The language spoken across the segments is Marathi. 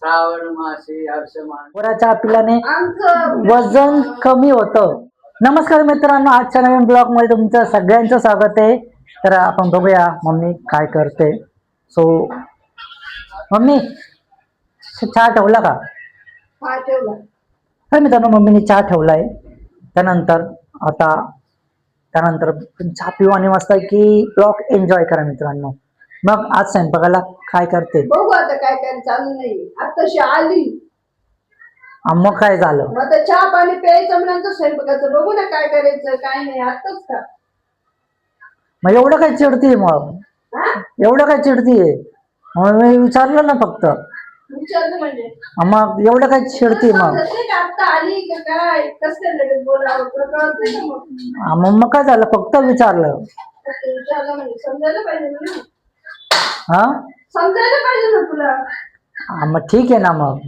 श्रावण मासे आयुष्यमान पोराच्या पिल्याने वजन कमी होतं. नमस्कार मित्रांनो, आजच्या नवीन ब्लॉग मध्ये तुमचं सगळ्यांचं स्वागत आहे. तर आपण बघूया मम्मी काय करते. सो मम्मी चहा ठेवला का? हा ठेवला. तर मित्रांनो मम्मीने चहा ठेवलाय. त्यानंतर चहा पिऊ आणि मस्त की ब्लॉग एन्जॉय करा मित्रांनो. मग आज स्वयंपाकाला काय करते? बघू आता काय काय चालू नाही. आताशी आली मग काय झालं? मग आता चहा पाणी प्यायचं म्हणून स्वयंपाकाचं बघू ना काय करायचं काय नाही. आताच का मग एवढं काय चिडतीये? मग हा एवढं काय चिडतीये? मग मी विचारलं ना फक्त. विचारलं म्हणजे मग एवढं काय चिडतीये? मग समजते का आता आली का काय कसं काय लगेच बोलावं तुला कळत नाही ना. मग काय झालं? फक्त विचारलं. फक्त विचारलं म्हणजे समजायला पाहिजे ना. हा समजायला पाहिजे ना तुला. मग ठीक आहे ना. मग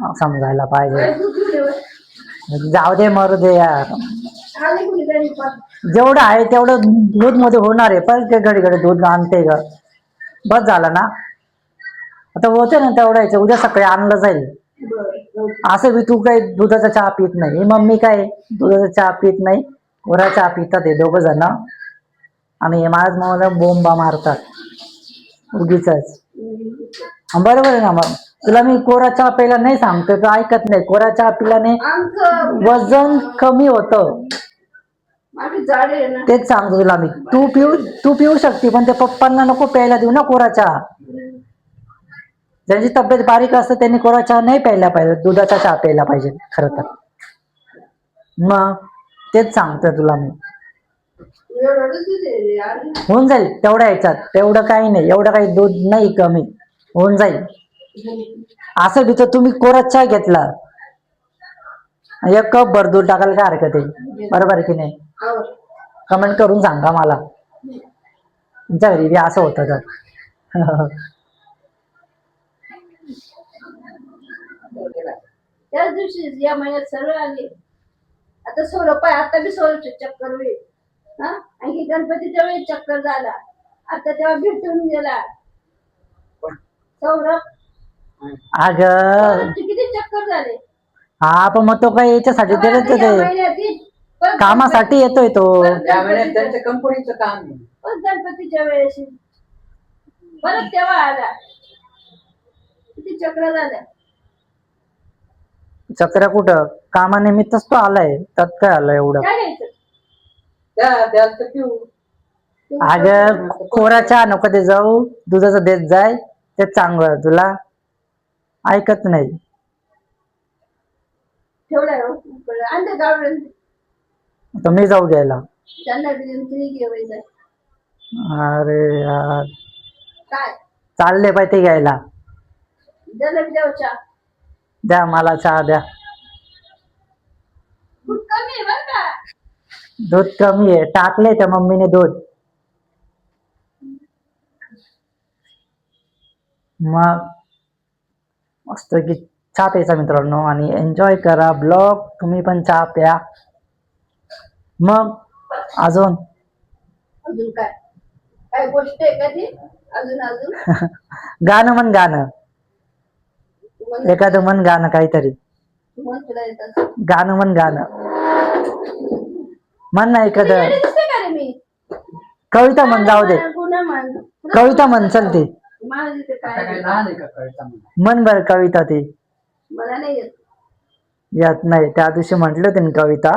मग समजायला पाहिजे. काय दूध घेऊन ये. जाऊ दे मरू दे यार. आली कुणी तरी पण. जेवढं आहे तेवढं दूध मध्ये होणार आहे. पण ते घडी घडी दूध आणते ग. बस झालं ना. आता होते ना तेवढं यायचं. उद्या सकाळी आणलं जाईल. बरं असं बी तू काही दुधाचा चहा पित नाही. ही मम्मी काय दुधाचा चहा पित नाही. कोरा चहा पितात हे दोघ जण. आणि हे माझ मला बोंबा मारतात उगीच. बरोबर आहे ना. मग तुला मी कोरा चहा प्यायला नाही सांगतो तर ऐकत नाही. कोरा चहा पिल्याने आमचं वजन कमी होतं. माझी जाड आहे ना. तेच सांगतो तुला मी. तू पिऊ शकते पण त्या पप्पांना नको प्यायला देऊ ना कोरा चहा. ज्यांची तब्येत बारीक असते त्यांनी कोरा चहा नाही प्यायला पाहिजे. दुधाचा चहा प्यायला पाहिजे खरं तर. मग तेच सांगतोय तुला मी. एवढं दूध आहे रे यार. होऊन जाईल तेवढ्या ह्याच्यात. तेवढं काही नाही. एवढं काही दूध नाही कमी होऊन जाईल. असं बी तर तुम्ही कोरा चहा घेतला 1 कप भर दूध टाकायला काय हरकत आहे? बरोबर आहे की नाही? आवर. कमेंट करून सांगा मला तुमच्या घरी बी असं होतं तर. त्याच दिवशी या महिन्यात सर्व आले. आता सोनं पाय आता बी सोनचे चक्कर होईल. हा आणि ही गणपतीच्या वेळी चक्कर झाला. आता तेव्हा भेटून गेला सौरभ. अग सौरभचे किती चक्कर झाले. हा पण मग तो काही याच्यासाठी आता दिलं या ते महिन्यात येईल. परत कामासाठी येतोय तो. त्या वेळेस त्यांच्या कंपनीचं काम आहे. परत गणपतीच्या वेळेस येईल. परत तेव्हा आला. किती चक्र झाल्या. चक्र कुठं कामानिमित्तच तो आलाय. त्यात काय आलं एवढं? काय घ्यायचं. त्यात पिऊ. अग कोरा चहा नको ते जाऊ. दुधाचं देत जाय. ते चांगलं तुला. ऐकत नाही. ठेवलाय अंडे गावडून तर मी जाऊ घ्यायला. त्यांना तुम्ही घेवायचं. अरे यार काय चालले पाहिजे ते घ्यायला. त्याला द्यावच्या द्या मला चहा द्या. खूप कमी आहे बरं का. दूध कमी आहे. टाकले त्या मम्मीने दूध. मग मस्त की चहा प्यायचा मित्रांनो आणि एन्जॉय करा ब्लॉग. तुम्ही पण चहा प्या. मग अजून अजून काय काय गोष्ट आहे का ती. अजून अजून गाणं म्हण. गाणं एखादं म्हण. गाणं काहीतरी तुम्हाला तुला येतात. गाणं म्हण. गाणं म्हण ना एखादं. येडी दिसते का रे मी. कविता म्हण. जाऊ दे गुन्हा मान कविता म्हण. चल ती मला तिथे आता काय काय लहान आहे का कळता म्हणा. म्हण बर कविता. ती मला नाही येत. यात नाही. त्या दिवशी म्हटलं त्यांनी कविता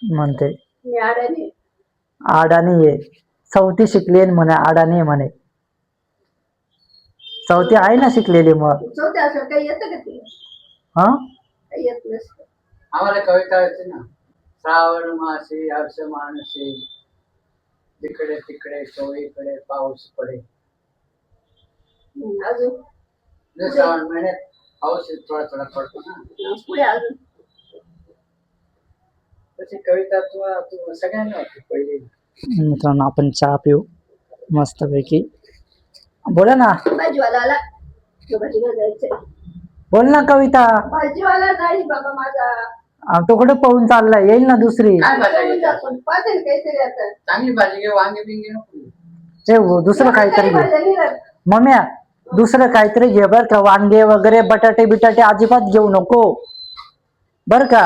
म्हणते. मी आड्याने अडाणी आहे. चौथी शिकली म्हणे. अडाणी आहे म्हणे. चौथी आहे ना शिकलेली. मग चौथ्या असं काही येतं का ते. हा काही येत नसतं. आम्हाला कविता येते ना. श्रावण मासे आयुष्यमान असे तिकडे तिकडे चोळीकडे पाऊस पडे. अजून श्रावण महिन्यात पाऊस थोडा थोडा पडतो ना. पुढे अजून तशी कविता तू सगळ्यांना होती पहिली. मित्रांनो आपण चहा पिऊ मस्तपैकी. बोला ना. भाजीवाला आला. तो भाजीला जायचंय. बोल ना कविता. भाजीवाला नाही बाबा माझा. तो कुठे पळून चाललाय? येईल ना दुसरी. काय भाजी जाऊन घ्यायची? जातो. पाहते ना काहीतरी आता. चांगली भाजी घे. वांगे बिंगे नको. ते दुसरं काहीतरी घे. भाज्या नाही राहत. मम्म्या दुसरं काहीतरी घे बर का, वांगे वगैरे बटाटे बिटाटे अजिबात घेऊ नको बर का.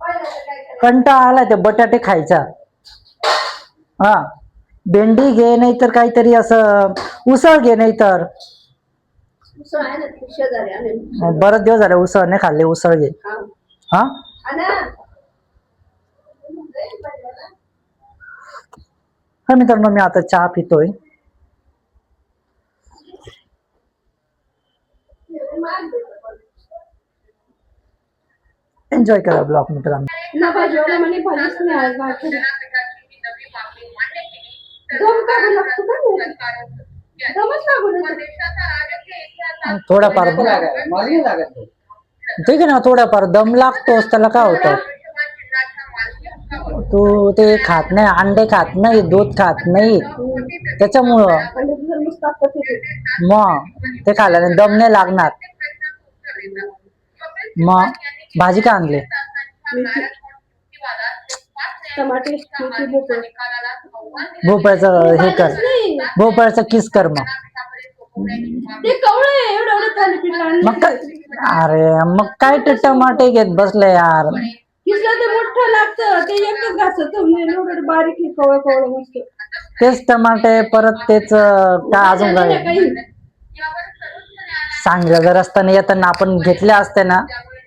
पाहिलं तर काय करायचं? कंटाळा आला ते बटाटे खायचा. हा भेंडी घे, नाही तर काहीतरी असं उसळ घे, नाही तर उसळ आहे ना ती शेजारी आणि बरेच दिवस झाले उसळ नाही खाल्ले, उसळ घे. हा. हा आणा. हा मित्रांनो, मी आता चहा पितोय. एन्जॉय करा ब्लॉग मित्रांनो. ना भाजीवाला म्हणे भाजीच नाही आज भाकरी. दम का गं लागतो का नाही? दमच का गं लागतो? थोडाफार नाही लागत, मला नाही लागत तो. ठीक आहे ना, थोडाफार दम लागतोच, त्याला काय होतं. तू ते खात नाही, अंडे खात नाही, दूध खात नाही, त्याच्यामुळं आणि तुझं नुसतं आता ते मग ते खाल्ल्याने दम नाही लागणार. मग भाजी का आणली? मेथी, टमाटे, मेथी, भोपळा. भोपळ्याचं हे कर, नाही. भोपळ्याचं किस कर मग. ते कवळे एवढं एवढं थालीपीठ आणलं. मग काय, अरे मग काय ते टमाटे घेत बसले यार. किसलं ते मोठं लागतं, ते एकच घासाचं एवढं एवढं बारीक आहे, कवळं कवळं मस्त. तेच टमाटे परत तेच काय अजून नाही काय काही. सांगितलं जर असताना येताना आपण घेतल्या असते ना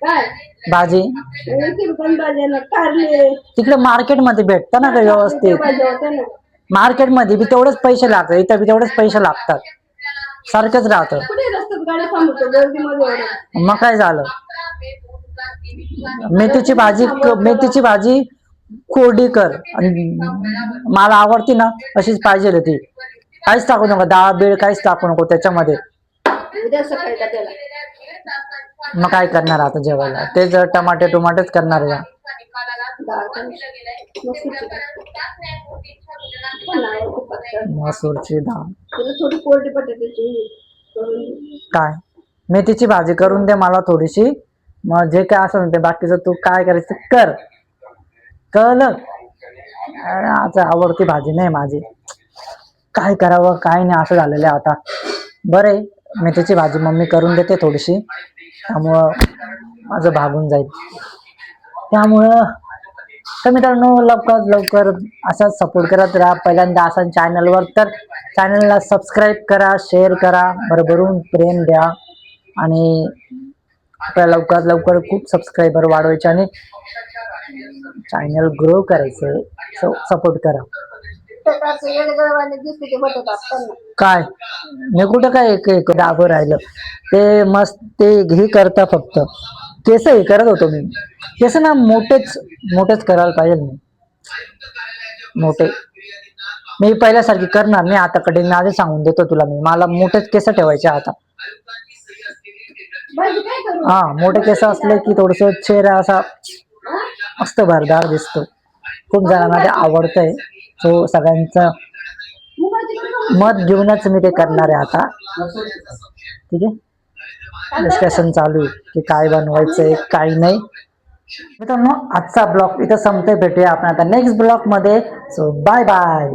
काय भाजी. ते पण भाज्याला कारले तिकडे मार्केटमध्ये भेटतं ना का व्यवस्थित. भाज्या होत्या ना. मार्केटमध्ये बी तेवढेच पैसे लागतात, इथं बी तेवढेच पैसे लागतात, सारखंच राहतं. कुठे रस्त्यात गाड्या थांबवतो गर्दीमध्ये एवढं. मग काय झालं. मेथीची भाजी कोरडी कर, आणि मला आवडती ना अशीच पाहिजे ती. काहीच टाकू नको, डाळ बीळ काहीच टाकू नको त्याच्यामध्ये. उद्या सकाळी का त्याला मग काय करणार आता जेवायला, ते जर टमाटेच करणार आहे. डाळ पण मसूरची डाळ. पण नाही ते पातळ. मसूरची डाळ तुला थोडी कोरडी बटाट्याची करून दे. काय, मेथीची भाजी करून दे मला थोडीशी. मग जे काय असेल ते बाकीचं तू काय करायचं कर, कळलं. आता आवडती भाजी नाही माझी, काय करावं काय नाही असं झालेलं आहे आता. बरं आहे, मेथीची भाजी मम्मी करून देते थोडीशी, त्यामुळं माझं भागून जाईल. त्यामुळं तर मित्रांनो लवकर असाच सपोर्ट करत राहा. पहिल्यांदा असाल चॅनलवर तर चॅनलला सबस्क्राईब करा, शेअर करा, भरभरून प्रेम द्या, आणि आपल्याला लवकर खूप सबस्क्रायबर वाढवायचे आणि चॅनल ग्रो करायचं. सो सपोर्ट करा. काय मी कुठं काय एक डाबर राहिलं, ते मस्त ते हे करता फक्त केस हे करत होतो मी. केस ना मोठेच करायला पाहिजे मी, मोठे. मी पहिल्यासारखी करणार नाही आता, कटिंग आधी सांगून देतो तुला मी. मला मोठेच केस ठेवायचे आता. हा मोठे केस असले की थोडस चेहरा असा मस्त भरदार दिसतो. खूप जणांना ते आवडतंय, सो सगळ्यांचं मत घेऊनच मी ते करणार आहे आता. ठीक आहे, डिस्कशन चालू आहे की काय बनवायचंय काय नाही. मित्रांनो आजचा ब्लॉग इथं संपते, भेटूया आपण आता नेक्स्ट ब्लॉग मध्ये. So bye bye.